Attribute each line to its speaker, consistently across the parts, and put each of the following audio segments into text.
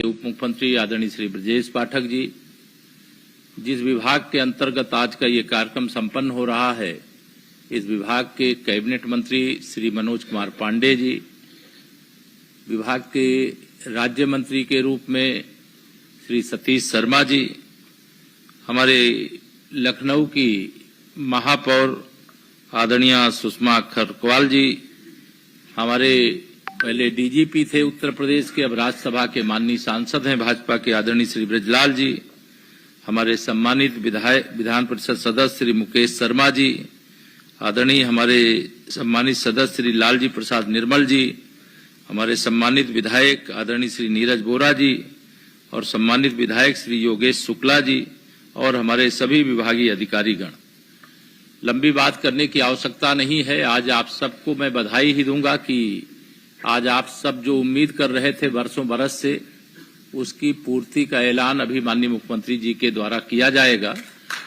Speaker 1: उप मुख्यमंत्री आदरणीय श्री ब्रजेश पाठक जी, जिस विभाग के अंतर्गत आज का ये कार्यक्रम संपन्न हो रहा है, इस विभाग के कैबिनेट मंत्री श्री मनोज कुमार पांडे जी, विभाग के राज्य मंत्री के रूप में श्री सतीश शर्मा जी, हमारे लखनऊ की महापौर आदरणीय सुषमा खरकवाल जी, हमारे पहले डीजीपी थे उत्तर प्रदेश के, अब राज्यसभा के माननीय सांसद हैं भाजपा के आदरणीय श्री ब्रजलाल जी, हमारे सम्मानित विधान परिषद सदस्य श्री मुकेश शर्मा जी, आदरणीय हमारे सम्मानित सदस्य श्री लालजी प्रसाद निर्मल जी, हमारे सम्मानित विधायक आदरणीय श्री नीरज बोरा जी और सम्मानित विधायक श्री योगेश शुक्ला जी और हमारे सभी विभागीय अधिकारीगण। लंबी बात करने की आवश्यकता नहीं है। आज आप सबको मैं बधाई ही दूंगा कि आज आप सब जो उम्मीद कर रहे थे वर्षों बरस से, उसकी पूर्ति का ऐलान अभी माननीय मुख्यमंत्री जी के द्वारा किया जाएगा।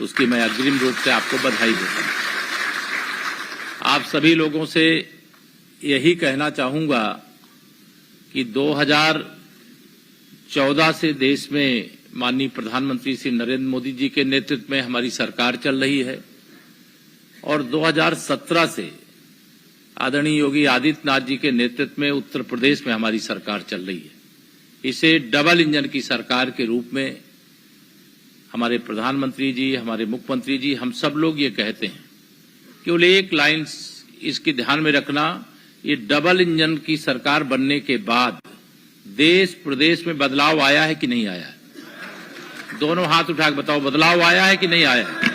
Speaker 1: उसकी मैं अग्रिम रूप से आपको बधाई देता हूं। आप सभी लोगों से यही कहना चाहूंगा कि 2014 से देश में माननीय प्रधानमंत्री श्री नरेंद्र मोदी जी के नेतृत्व में हमारी सरकार चल रही है और 2017 से आदरणीय योगी आदित्यनाथ जी के नेतृत्व में उत्तर प्रदेश में हमारी सरकार चल रही है। इसे डबल इंजन की सरकार के रूप में हमारे प्रधानमंत्री जी, हमारे मुख्यमंत्री जी, हम सब लोग ये कहते हैं। केवल एक लाइन इसकी ध्यान में रखना, ये डबल इंजन की सरकार बनने के बाद देश प्रदेश में बदलाव आया है कि नहीं आया है? दोनों हाथ उठा के बताओ, बदलाव आया है कि नहीं आया है?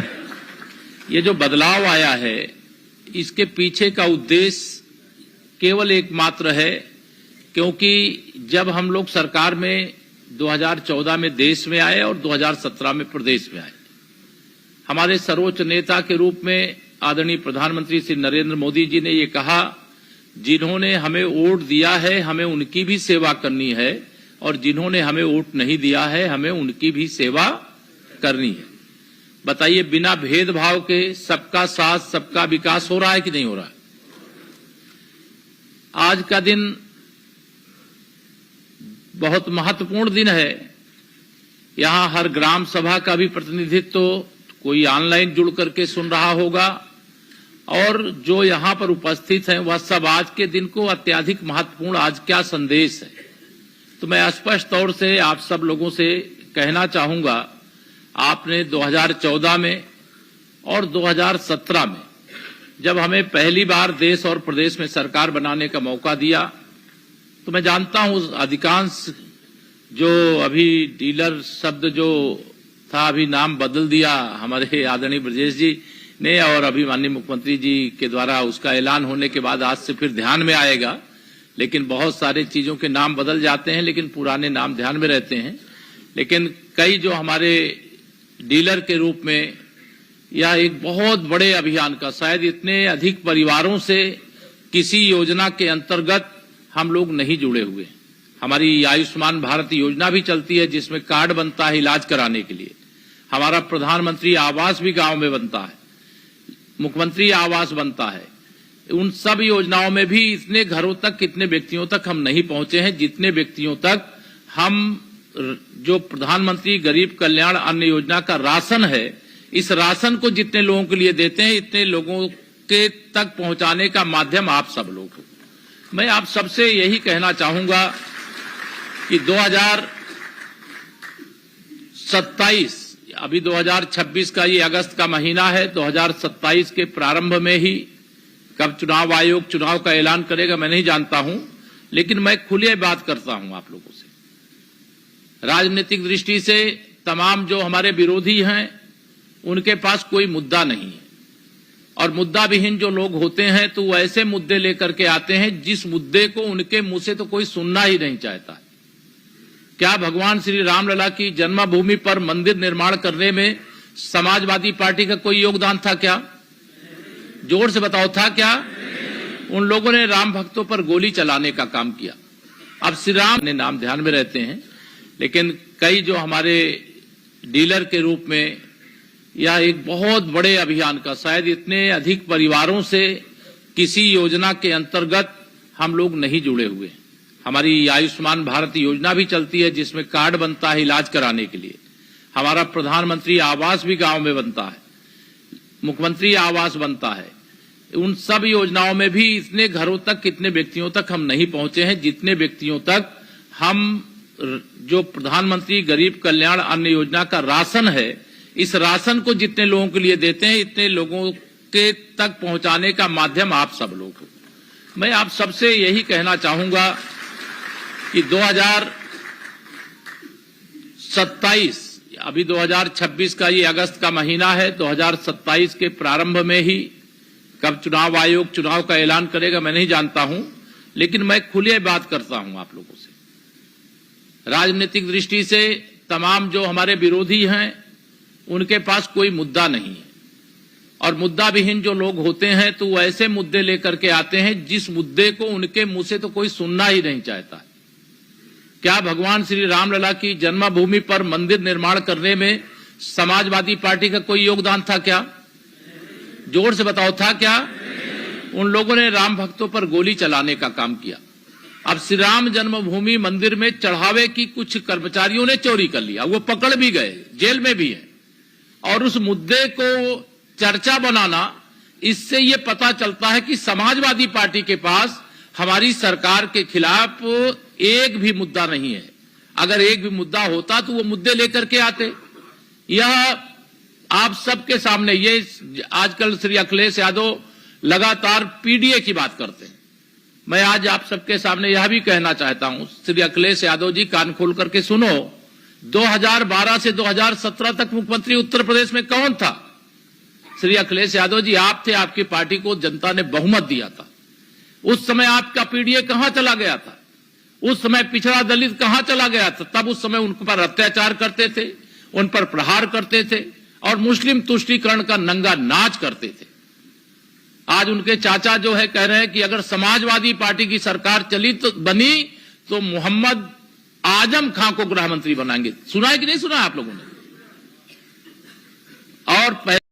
Speaker 1: ये जो बदलाव आया है, इसके पीछे का उद्देश्य केवल एकमात्र है, क्योंकि जब हम लोग सरकार में 2014 में देश में आए और 2017 में प्रदेश में आए, हमारे सर्वोच्च नेता के रूप में आदरणीय प्रधानमंत्री श्री नरेंद्र मोदी जी ने ये कहा, जिन्होंने हमें वोट दिया है हमें उनकी भी सेवा करनी है और जिन्होंने हमें वोट नहीं दिया है हमें उनकी भी सेवा करनी है। बताइए, बिना भेदभाव के सबका साथ सबका विकास हो रहा है कि नहीं हो रहा है? आज का दिन बहुत महत्वपूर्ण दिन है। यहां हर ग्राम सभा का भी प्रतिनिधित्व तो कोई ऑनलाइन जुड़ करके सुन रहा होगा और जो यहां पर उपस्थित हैं वह सब आज के दिन को अत्यधिक महत्वपूर्ण आज क्या संदेश है। तो मैं स्पष्ट तौर से आप सब लोगों से कहना चाहूंगा, आपने 2014 में और 2017 में जब हमें पहली बार देश और प्रदेश में सरकार बनाने का मौका दिया, तो मैं जानता हूं अधिकांश जो अभी डीलर शब्द जो था अभी नाम बदल दिया हमारे आदरणीय ब्रजेश जी ने और अभी माननीय मुख्यमंत्री जी के द्वारा उसका ऐलान होने के बाद आज से फिर ध्यान में आएगा। लेकिन बहुत सारे चीजों के नाम बदल जाते हैं लेकिन पुराने नाम ध्यान में रहते हैं। लेकिन कई जो हमारे डीलर के रूप में यह एक बहुत बड़े अभियान का, शायद इतने अधिक परिवारों से किसी योजना के अंतर्गत हम लोग नहीं जुड़े हुए। हमारी आयुष्मान भारत योजना भी चलती है जिसमें कार्ड बनता है इलाज कराने के लिए। हमारा प्रधानमंत्री आवास भी गांव में बनता है, मुख्यमंत्री आवास बनता है। उन सब योजनाओं में भी इतने घरों तक, कितने व्यक्तियों तक हम नहीं पहुंचे हैं जितने व्यक्तियों तक हम जो प्रधानमंत्री गरीब कल्याण अन्न योजना का राशन है, इस राशन को जितने लोगों के लिए देते हैं इतने लोगों के तक पहुंचाने का माध्यम आप सब लोग हो। मैं आप सबसे यही कहना चाहूंगा कि 2027, अभी 2026 का ये अगस्त का महीना है, 2027 के प्रारंभ में ही कब चुनाव आयोग चुनाव का ऐलान करेगा मैं नहीं जानता हूं, लेकिन मैं खुले बात करता हूं आप लोगों से। राजनीतिक दृष्टि से तमाम जो हमारे विरोधी हैं उनके पास कोई मुद्दा नहीं है और मुद्दा विहीन जो लोग होते हैं तो वो ऐसे मुद्दे लेकर के आते हैं जिस मुद्दे को उनके मुंह से तो कोई सुनना ही नहीं चाहता। क्या भगवान श्री रामलला की जन्मभूमि पर मंदिर निर्माण करने में समाजवादी पार्टी का कोई योगदान था क्या? जोर से बताओ, था क्या? उन लोगों ने राम भक्तों पर गोली चलाने का काम किया। अब श्री राम ने नाम ध्यान में रहते हैं, लेकिन कई जो हमारे डीलर के रूप में यह एक बहुत बड़े अभियान का, शायद इतने अधिक परिवारों से किसी योजना के अंतर्गत हम लोग नहीं जुड़े हुए। हमारी आयुष्मान भारत योजना भी चलती है, जिसमें कार्ड बनता है इलाज कराने के लिए। हमारा प्रधानमंत्री आवास भी गांव में बनता है, मुख्यमंत्री आवास बनता है। उन सब योजनाओं में भी इतने घरों तक, कितने व्यक्तियों तक हम नहीं पहुंचे हैं जितने व्यक्तियों तक हम जो प्रधानमंत्री गरीब कल्याण अन्न योजना का राशन है, इस राशन को जितने लोगों के लिए देते हैं, इतने लोगों के तक पहुंचाने का माध्यम आप सब लोग हो। मैं आप सबसे यही कहना चाहूंगा कि 2027, अभी 2026 का ये अगस्त का महीना है, 2027 के प्रारंभ में ही कब चुनाव आयोग चुनाव का ऐलान करेगा मैं नहीं जानता हूं, लेकिन मैं खुले बात करता हूं आप लोगों से। राजनीतिक दृष्टि से तमाम जो हमारे विरोधी हैं उनके पास कोई मुद्दा नहीं है, और मुद्दा विहीन जो लोग होते हैं तो वो ऐसे मुद्दे लेकर के आते हैं जिस मुद्दे को उनके मुंह से तो कोई सुनना ही नहीं चाहता। क्या भगवान श्री रामलला की जन्मभूमि पर मंदिर निर्माण करने में समाजवादी पार्टी का कोई योगदान था क्या? जोर से बताओ, था क्या? उन लोगों ने राम भक्तों पर गोली चलाने का काम किया। अब श्री राम जन्मभूमि मंदिर में चढ़ावे की कुछ कर्मचारियों ने चोरी कर लिया, वो पकड़ भी गए, जेल में भी है। और उस मुद्दे को चर्चा बनाना, इससे ये पता चलता है कि समाजवादी पार्टी के पास हमारी सरकार के खिलाफ एक भी मुद्दा नहीं है। अगर एक भी मुद्दा होता तो वो मुद्दे लेकर के आते। यह आप सबके सामने, ये आजकल श्री अखिलेश यादव लगातार पीडीए की बात करते हैं। मैं आज आप सबके सामने यह भी कहना चाहता हूं, श्री अखिलेश यादव जी कान खोल करके सुनो। 2012 से 2017 तक मुख्यमंत्री उत्तर प्रदेश में कौन था? श्री अखिलेश यादव जी आप थे। आपकी पार्टी को जनता ने बहुमत दिया था। उस समय आपका पीडीए कहां चला गया था? उस समय पिछड़ा दलित कहां चला गया था? तब उस समय उन पर अत्याचार करते थे, उन पर प्रहार करते थे और मुस्लिम तुष्टीकरण का नंगा नाच करते थे। आज उनके चाचा जो है कह रहे हैं कि अगर समाजवादी पार्टी की सरकार चली तो बनी तो मोहम्मद आजम खां को गृह मंत्री बनाएंगे। सुना है कि नहीं सुना आप लोगों ने? और